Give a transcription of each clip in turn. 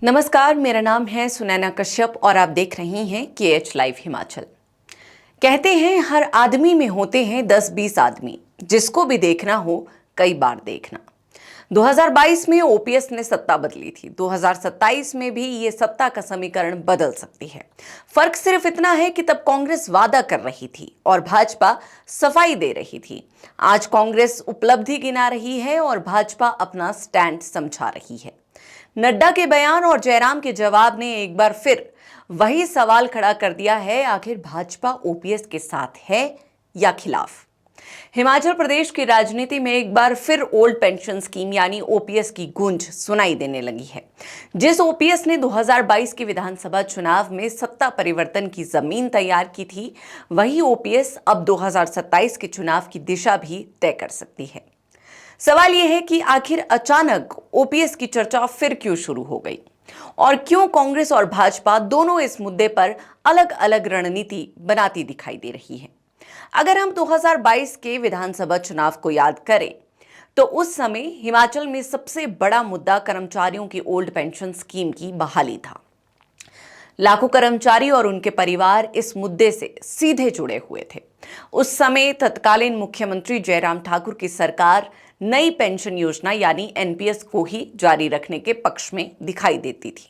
नमस्कार, मेरा नाम है सुनैना कश्यप और आप देख रही हैं KH लाइव हिमाचल। कहते हैं हर आदमी में होते हैं 10-20 आदमी, जिसको भी देखना हो कई बार देखना। 2022 में OPS ने सत्ता बदली थी, 2027 में भी ये सत्ता का समीकरण बदल सकती है। फर्क सिर्फ इतना है कि तब कांग्रेस वादा कर रही थी और भाजपा सफाई दे रही थी। आज कांग्रेस उपलब्धि गिना रही है और भाजपा अपना स्टैंड समझा रही है। नड्डा के बयान और जयराम के जवाब ने एक बार फिर वही सवाल खड़ा कर दिया है, आखिर भाजपा OPS के साथ है या खिलाफ। हिमाचल प्रदेश की राजनीति में एक बार फिर ओल्ड पेंशन स्कीम यानी OPS की गूंज सुनाई देने लगी है। जिस OPS ने 2022 के विधानसभा चुनाव में सत्ता परिवर्तन की जमीन तैयार की थी, वही OPS अब 2027 के चुनाव की दिशा भी तय कर सकती है। सवाल यह है कि आखिर अचानक OPS की चर्चा फिर क्यों शुरू हो गई और क्यों कांग्रेस और भाजपा दोनों इस मुद्दे पर अलग अलग रणनीति बनाती दिखाई दे रही है। अगर हम 2022 के विधानसभा चुनाव को याद करें तो उस समय हिमाचल में सबसे बड़ा मुद्दा कर्मचारियों की ओल्ड पेंशन स्कीम की बहाली था। लाखों कर्मचारी और उनके परिवार इस मुद्दे से सीधे जुड़े हुए थे। उस समय तत्कालीन मुख्यमंत्री जयराम ठाकुर की सरकार नई पेंशन योजना यानी NPS को ही जारी रखने के पक्ष में दिखाई देती थी।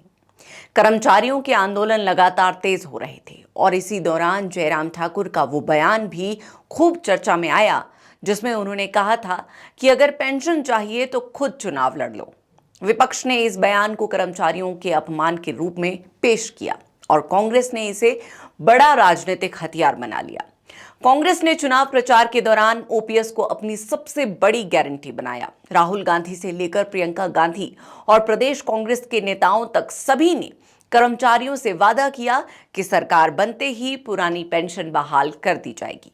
कर्मचारियों के आंदोलन लगातार तेज हो रहे थे और इसी दौरान जयराम ठाकुर का वो बयान भी खूब चर्चा में आया, जिसमें उन्होंने कहा था कि अगर पेंशन चाहिए तो खुद चुनाव लड़ लो। विपक्ष ने इस बयान को कर्मचारियों के अपमान के रूप में पेश किया और कांग्रेस ने इसे बड़ा राजनीतिक हथियार बना लिया। कांग्रेस ने चुनाव प्रचार के दौरान OPS को अपनी सबसे बड़ी गारंटी बनाया। राहुल गांधी से लेकर प्रियंका गांधी और प्रदेश कांग्रेस के नेताओं तक सभी ने कर्मचारियों से वादा किया कि सरकार बनते ही पुरानी पेंशन बहाल कर दी जाएगी।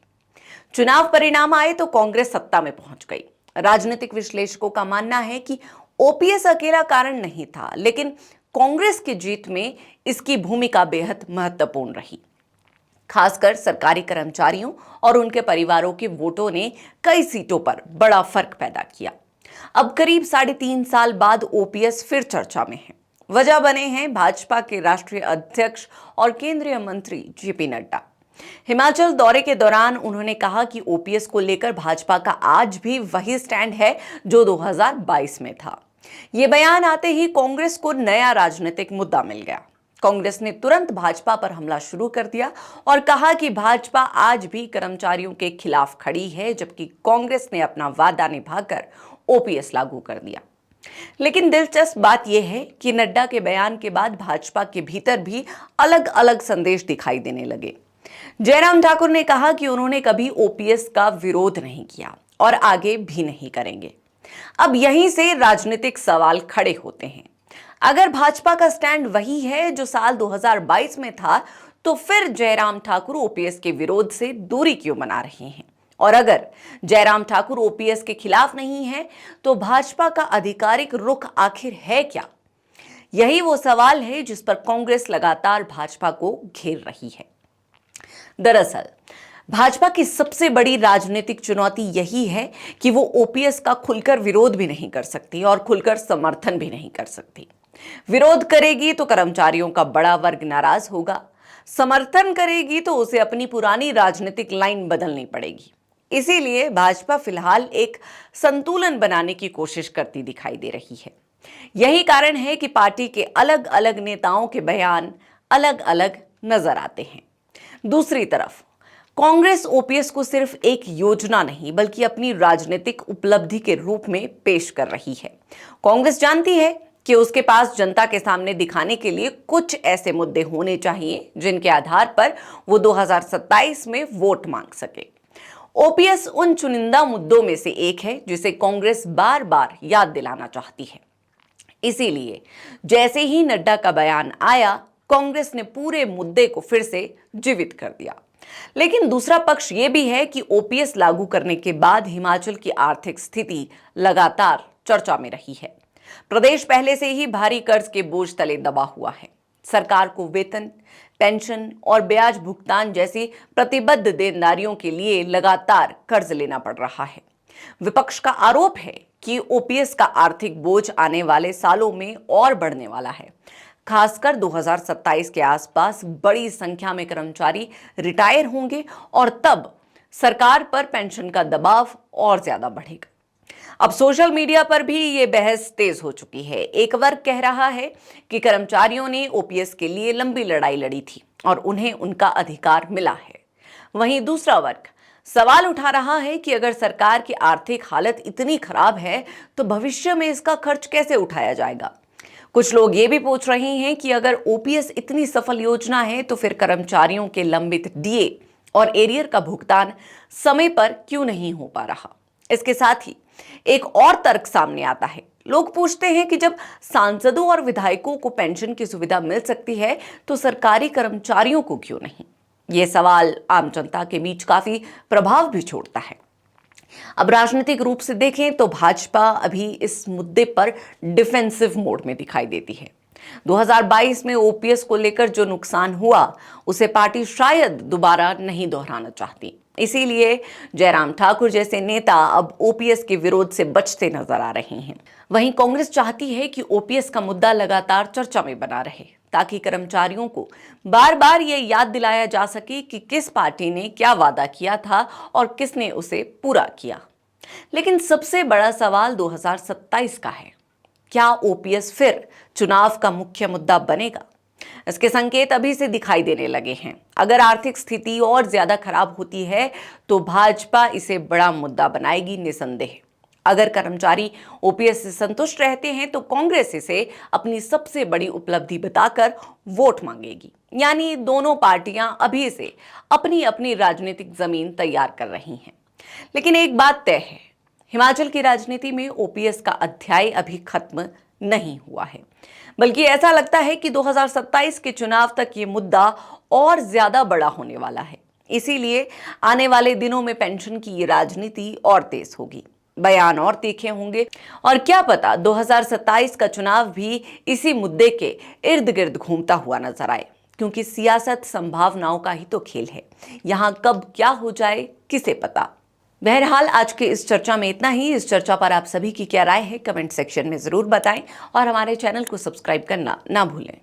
चुनाव परिणाम आए तो कांग्रेस सत्ता में पहुंच गई। राजनीतिक विश्लेषकों का मानना है कि OPS अकेला कारण नहीं था, लेकिन कांग्रेस की जीत में इसकी भूमिका बेहद महत्वपूर्ण रही। खासकर सरकारी कर्मचारियों और उनके परिवारों के वोटों ने कई सीटों पर बड़ा फर्क पैदा किया। अब करीब 3.5 साल बाद OPS फिर चर्चा में है। वजह बने हैं भाजपा के राष्ट्रीय अध्यक्ष और केंद्रीय मंत्री JP नड्डा। हिमाचल दौरे के दौरान उन्होंने कहा कि OPS को लेकर भाजपा का आज भी वही स्टैंड है जो 2022 में था। ये बयान आते ही कांग्रेस को नया राजनीतिक मुद्दा मिल गया। कांग्रेस ने तुरंत भाजपा पर हमला शुरू कर दिया और कहा कि भाजपा आज भी कर्मचारियों के खिलाफ खड़ी है, जबकि कांग्रेस ने अपना वादा निभाकर OPS लागू कर दिया। लेकिन दिलचस्प बात यह है कि नड्डा के बयान के बाद भाजपा के भीतर भी अलग अलग संदेश दिखाई देने लगे। जयराम ठाकुर ने कहा कि उन्होंने कभी OPS का विरोध नहीं किया और आगे भी नहीं करेंगे। अब यहीं से राजनीतिक सवाल खड़े होते हैं। अगर भाजपा का स्टैंड वही है जो साल 2022 में था, तो फिर जयराम ठाकुर OPS के विरोध से दूरी क्यों बना रहे हैं? और अगर जयराम ठाकुर OPS के खिलाफ नहीं है, तो भाजपा का आधिकारिक रुख आखिर है क्या? यही वो सवाल है जिस पर कांग्रेस लगातार भाजपा को घेर रही है। दरअसल भाजपा की सबसे बड़ी राजनीतिक चुनौती यही है कि वो OPS का खुलकर विरोध भी नहीं कर सकती और खुलकर समर्थन भी नहीं कर सकती। विरोध करेगी तो कर्मचारियों का बड़ा वर्ग नाराज होगा, समर्थन करेगी तो उसे अपनी पुरानी राजनीतिक लाइन बदलनी पड़ेगी। इसीलिए भाजपा फिलहाल एक संतुलन बनाने की कोशिश करती दिखाई दे रही है। यही कारण है कि पार्टी के अलग अलग नेताओं के बयान अलग अलग नजर आते हैं। दूसरी तरफ कांग्रेस OPS को सिर्फ एक योजना नहीं बल्कि अपनी राजनीतिक उपलब्धि के रूप में पेश कर रही है। कांग्रेस जानती है कि उसके पास जनता के सामने दिखाने के लिए कुछ ऐसे मुद्दे होने चाहिए जिनके आधार पर वो 2027 में वोट मांग सके। OPS उन चुनिंदा मुद्दों में से एक है जिसे कांग्रेस बार बार याद दिलाना चाहती है। इसीलिए जैसे ही नड्डा का बयान आया, कांग्रेस ने पूरे मुद्दे को फिर से जीवित कर दिया। लेकिन दूसरा पक्ष यह भी है कि OPS लागू करने के बाद हिमाचल की आर्थिक स्थिति लगातार चर्चा में रही है। प्रदेश पहले से ही भारी कर्ज के बोझ तले दबा हुआ है। सरकार को वेतन, पेंशन और ब्याज भुगतान जैसी प्रतिबद्ध देनदारियों के लिए लगातार कर्ज लेना पड़ रहा है। विपक्ष का आरोप है कि OPS का आर्थिक बोझ आने वाले सालों में और बढ़ने वाला है। खासकर 2027 के आसपास बड़ी संख्या में कर्मचारी रिटायर होंगे और तब सरकार पर पेंशन का दबाव और ज्यादा बढ़ेगा। अब सोशल मीडिया पर भी ये बहस तेज हो चुकी है। एक वर्ग कह रहा है कि कर्मचारियों ने ओपीएस के लिए लंबी लड़ाई लड़ी थी और उन्हें उनका अधिकार मिला है। वहीं दूसरा वर्ग सवाल उठा रहा है कि अगर सरकार की आर्थिक हालत इतनी खराब है तो भविष्य में इसका खर्च कैसे उठाया जाएगा। कुछ लोग ये भी पूछ रहे हैं कि अगर ओपीएस इतनी सफल योजना है तो फिर कर्मचारियों के लंबित डीए और एरियर का भुगतान समय पर क्यों नहीं हो पा रहा। इसके साथ ही एक और तर्क सामने आता है। लोग पूछते हैं कि जब सांसदों और विधायकों को पेंशन की सुविधा मिल सकती है तो सरकारी कर्मचारियों को क्यों नहीं। यह सवाल आम जनता के बीच काफी प्रभाव भी छोड़ता है। अब राजनीतिक रूप से देखें तो भाजपा अभी इस मुद्दे पर डिफेंसिव मोड में दिखाई देती है। 2022 में ओपीएस को लेकर जो नुकसान हुआ उसे पार्टी शायद दोबारा नहीं दोहराना चाहती। इसीलिए जयराम ठाकुर जैसे नेता अब ओपीएस के विरोध से बचते नजर आ रहे हैं। वहीं कांग्रेस चाहती है कि ओपीएस का मुद्दा लगातार चर्चा में बना रहे ताकि कर्मचारियों को बार बार ये याद दिलाया जा सके कि किस पार्टी ने क्या वादा किया था और किसने उसे पूरा किया। लेकिन सबसे बड़ा सवाल 2027 का है। क्या ओपीएस फिर चुनाव का मुख्य मुद्दा बनेगा? इसके संकेत अभी से दिखाई देने लगे हैं। अगर आर्थिक स्थिति और ज्यादा खराब होती है तो भाजपा इसे बड़ा मुद्दा बनाएगी निसंदेह। अगर कर्मचारी ओपीएस से संतुष्ट रहते हैं तो कांग्रेस इसे अपनी सबसे बड़ी उपलब्धि बताकर वोट मांगेगी। यानी दोनों पार्टियां अभी से अपनी अपनी राजनीतिक जमीन तैयार कर रही हैं। लेकिन एक बात तय है, हिमाचल की राजनीति में ओपीएस का अध्याय अभी खत्म नहीं हुआ है, बल्कि ऐसा लगता है कि 2027 के चुनाव तक ये मुद्दा और ज्यादा बड़ा होने वाला है। इसीलिए आने वाले दिनों में पेंशन की ये राजनीति और तेज होगी, बयान और तीखे होंगे और क्या पता 2027 का चुनाव भी इसी मुद्दे के इर्द गिर्द घूमता हुआ नजर आए, क्योंकि सियासत संभावनाओं का ही तो खेल है। यहां कब क्या हो जाए किसे पता। बहरहाल आज के इस चर्चा में इतना ही। इस चर्चा पर आप सभी की क्या राय है कमेंट सेक्शन में जरूर बताएं और हमारे चैनल को सब्सक्राइब करना ना भूलें।